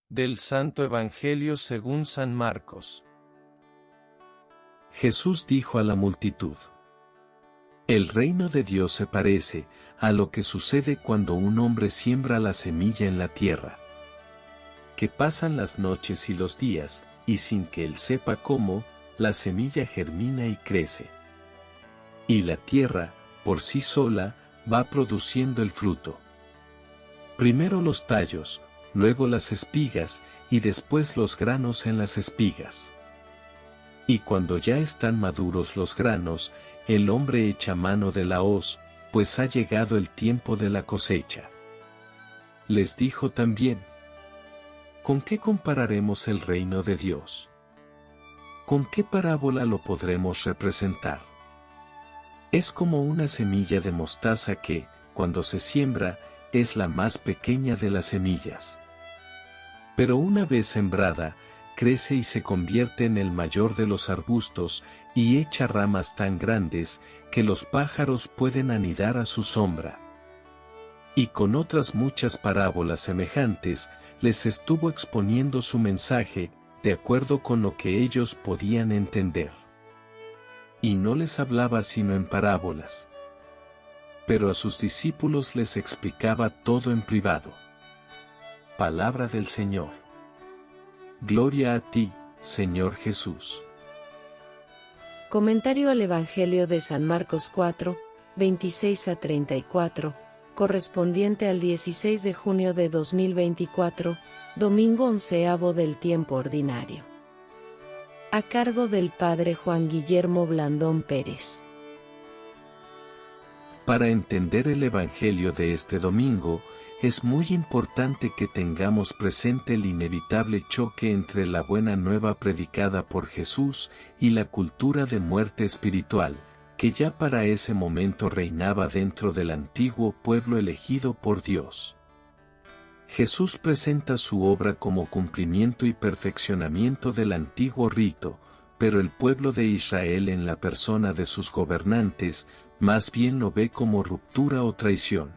Del Santo Evangelio según San Marcos. Jesús dijo a la multitud: El reino de Dios se parece a lo que sucede cuando un hombre siembra la semilla en la tierra. Que pasan las noches y los días, y sin que él sepa cómo, la semilla germina y crece. Y la tierra, por sí sola, va produciendo el fruto. Primero los tallos, luego las espigas, y después los granos en las espigas. Y cuando ya están maduros los granos, el hombre echa mano de la hoz, pues ha llegado el tiempo de la cosecha. Les dijo también: ¿Con qué compararemos el reino de Dios? ¿Con qué parábola lo podremos representar? Es como una semilla de mostaza que, cuando se siembra, es la más pequeña de las semillas. Pero una vez sembrada, crece y se convierte en el mayor de los arbustos, y echa ramas tan grandes, que los pájaros pueden anidar a su sombra. Y con otras muchas parábolas semejantes, les estuvo exponiendo su mensaje, de acuerdo con lo que ellos podían entender. Y no les hablaba sino en parábolas. Pero a sus discípulos les explicaba todo en privado. Palabra del Señor. Gloria a ti, Señor Jesús. Comentario al Evangelio de San Marcos 4, 26 a 34, correspondiente al 16 de junio de 2024, domingo 11avo del tiempo ordinario. A cargo del Padre Juan Guillermo Blandón Pérez. Para entender el Evangelio de este domingo, es muy importante que tengamos presente el inevitable choque entre la buena nueva predicada por Jesús y la cultura de muerte espiritual, que ya para ese momento reinaba dentro del antiguo pueblo elegido por Dios. Jesús presenta su obra como cumplimiento y perfeccionamiento del antiguo rito, pero el pueblo de Israel, en la persona de sus gobernantes, más bien lo ve como ruptura o traición.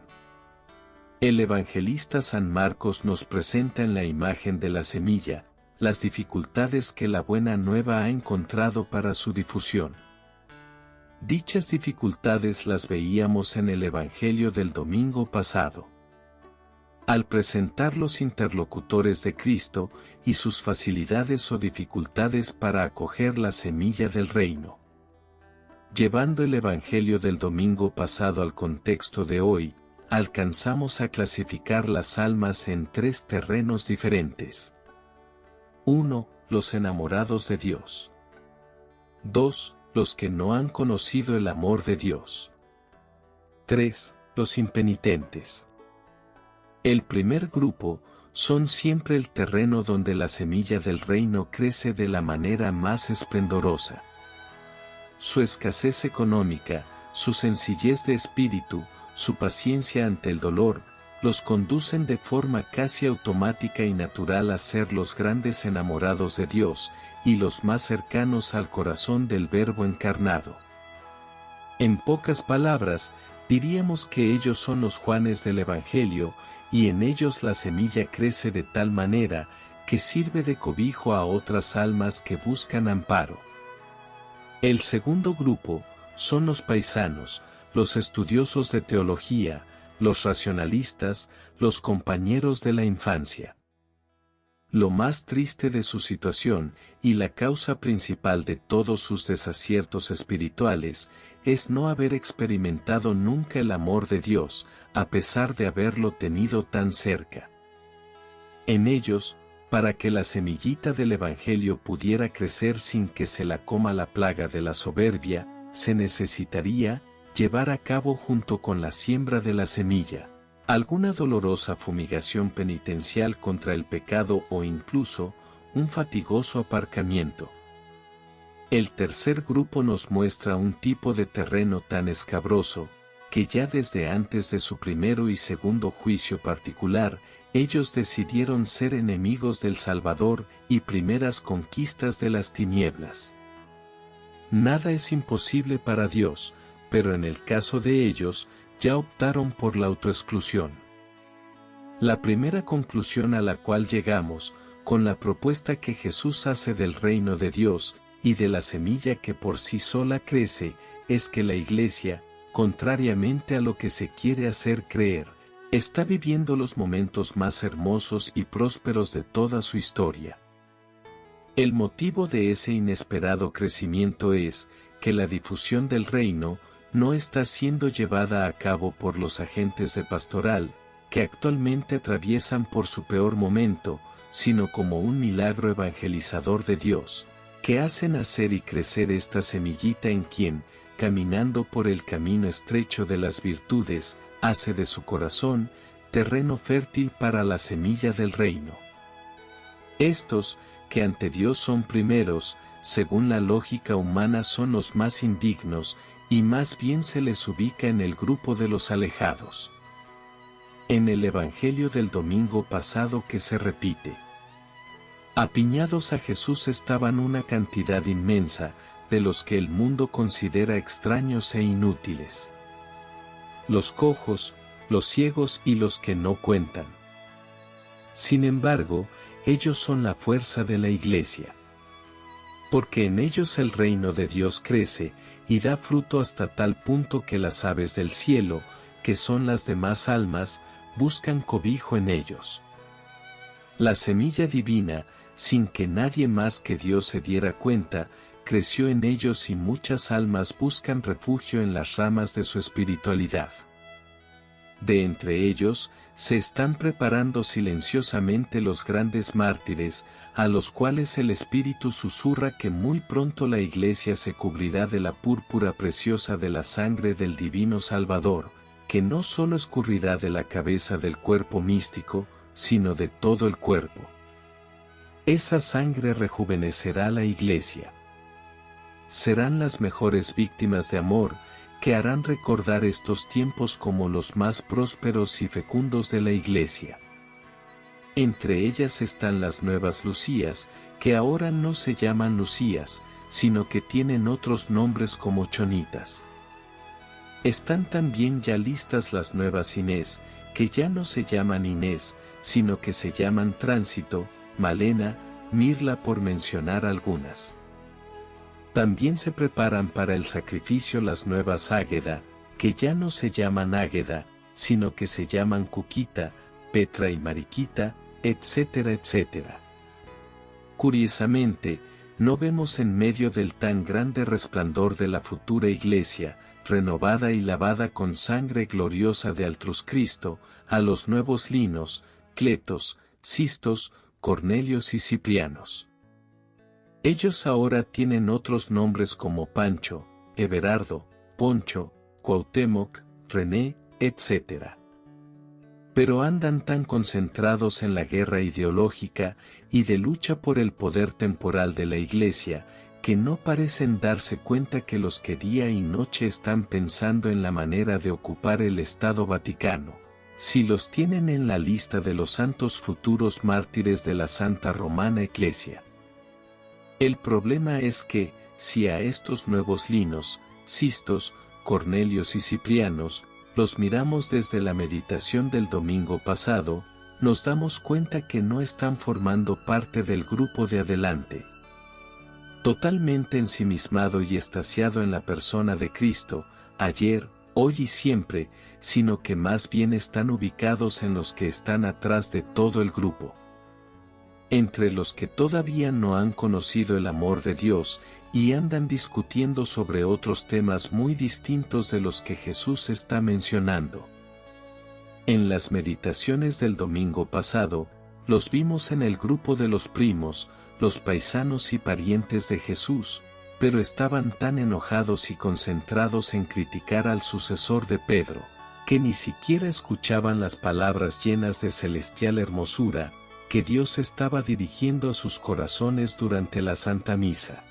El evangelista San Marcos nos presenta en la imagen de la semilla, las dificultades que la buena nueva ha encontrado para su difusión. Dichas dificultades las veíamos en el Evangelio del domingo pasado. Al presentar los interlocutores de Cristo y sus facilidades o dificultades para acoger la semilla del reino. Llevando el Evangelio del domingo pasado al contexto de hoy, alcanzamos a clasificar las almas en tres terrenos diferentes. 1. Los enamorados de Dios. 2. Los que no han conocido el amor de Dios. 3. Los impenitentes. El primer grupo son siempre el terreno donde la semilla del reino crece de la manera más esplendorosa. Su escasez económica, su sencillez de espíritu, su paciencia ante el dolor, los conducen de forma casi automática y natural a ser los grandes enamorados de Dios, y los más cercanos al corazón del Verbo encarnado. En pocas palabras, diríamos que ellos son los Juanes del Evangelio, y en ellos la semilla crece de tal manera, que sirve de cobijo a otras almas que buscan amparo. El segundo grupo son los paisanos, los estudiosos de teología, los racionalistas, los compañeros de la infancia. Lo más triste de su situación, y la causa principal de todos sus desaciertos espirituales, es no haber experimentado nunca el amor de Dios, a pesar de haberlo tenido tan cerca. En ellos, para que la semillita del Evangelio pudiera crecer sin que se la coma la plaga de la soberbia, se necesitaría llevar a cabo junto con la siembra de la semilla alguna dolorosa fumigación penitencial contra el pecado o incluso un fatigoso aparcamiento. El tercer grupo nos muestra un tipo de terreno tan escabroso, que ya desde antes de su primero y segundo juicio particular, ellos decidieron ser enemigos del Salvador y primeras conquistas de las tinieblas. Nada es imposible para Dios, pero en el caso de ellos, ya optaron por la autoexclusión. La primera conclusión a la cual llegamos, con la propuesta que Jesús hace del reino de Dios, y de la semilla que por sí sola crece, es que la Iglesia, contrariamente a lo que se quiere hacer creer, está viviendo los momentos más hermosos y prósperos de toda su historia. El motivo de ese inesperado crecimiento es, que la difusión del reino, no está siendo llevada a cabo por los agentes de pastoral, que actualmente atraviesan por su peor momento, sino como un milagro evangelizador de Dios, que hace nacer y crecer esta semillita en quien, caminando por el camino estrecho de las virtudes, hace de su corazón, terreno fértil para la semilla del reino. Estos, que ante Dios son primeros, según la lógica humana son los más indignos, y más bien se les ubica en el grupo de los alejados. En el Evangelio del domingo pasado que se repite, apiñados a Jesús estaban una cantidad inmensa, de los que el mundo considera extraños e inútiles. Los cojos, los ciegos y los que no cuentan. Sin embargo, ellos son la fuerza de la Iglesia. Porque en ellos el reino de Dios crece, y da fruto hasta tal punto que las aves del cielo, que son las demás almas, buscan cobijo en ellos. La semilla divina, sin que nadie más que Dios se diera cuenta, creció en ellos y muchas almas buscan refugio en las ramas de su espiritualidad. De entre ellos, se están preparando silenciosamente los grandes mártires, a los cuales el Espíritu susurra que muy pronto la Iglesia se cubrirá de la púrpura preciosa de la sangre del Divino Salvador, que no solo escurrirá de la cabeza del cuerpo místico, sino de todo el cuerpo. Esa sangre rejuvenecerá la Iglesia. Serán las mejores víctimas de amor, que harán recordar estos tiempos como los más prósperos y fecundos de la Iglesia. Entre ellas están las nuevas Lucías, que ahora no se llaman Lucías, sino que tienen otros nombres como Chonitas. Están también ya listas las nuevas Inés, que ya no se llaman Inés, sino que se llaman Tránsito, Malena, Mirla por mencionar algunas. También se preparan para el sacrificio las nuevas Águeda, que ya no se llaman Águeda, sino que se llaman Cuquita, Petra y Mariquita, etcétera, etcétera. Curiosamente, no vemos en medio del tan grande resplandor de la futura Iglesia, renovada y lavada con sangre gloriosa de Altrus Cristo, a los nuevos Linos, Cletos, Cistos, Cornelios y Ciprianos. Ellos ahora tienen otros nombres como Pancho, Everardo, Poncho, Cuauhtémoc, René, etc. Pero andan tan concentrados en la guerra ideológica y de lucha por el poder temporal de la Iglesia, que no parecen darse cuenta que los que día y noche están pensando en la manera de ocupar el Estado Vaticano, si los tienen en la lista de los santos futuros mártires de la Santa Romana Iglesia. El problema es que, si a estos nuevos Linos, Cistos, Cornelios y Ciprianos, los miramos desde la meditación del domingo pasado, nos damos cuenta que no están formando parte del grupo de adelante. Totalmente ensimismado y extasiado en la persona de Cristo, ayer, hoy y siempre, sino que más bien están ubicados en los que están atrás de todo el grupo. Entre los que todavía no han conocido el amor de Dios, y andan discutiendo sobre otros temas muy distintos de los que Jesús está mencionando. En las meditaciones del domingo pasado, los vimos en el grupo de los primos, los paisanos y parientes de Jesús, pero estaban tan enojados y concentrados en criticar al sucesor de Pedro, que ni siquiera escuchaban las palabras llenas de celestial hermosura, que Dios estaba dirigiendo a sus corazones durante la Santa Misa.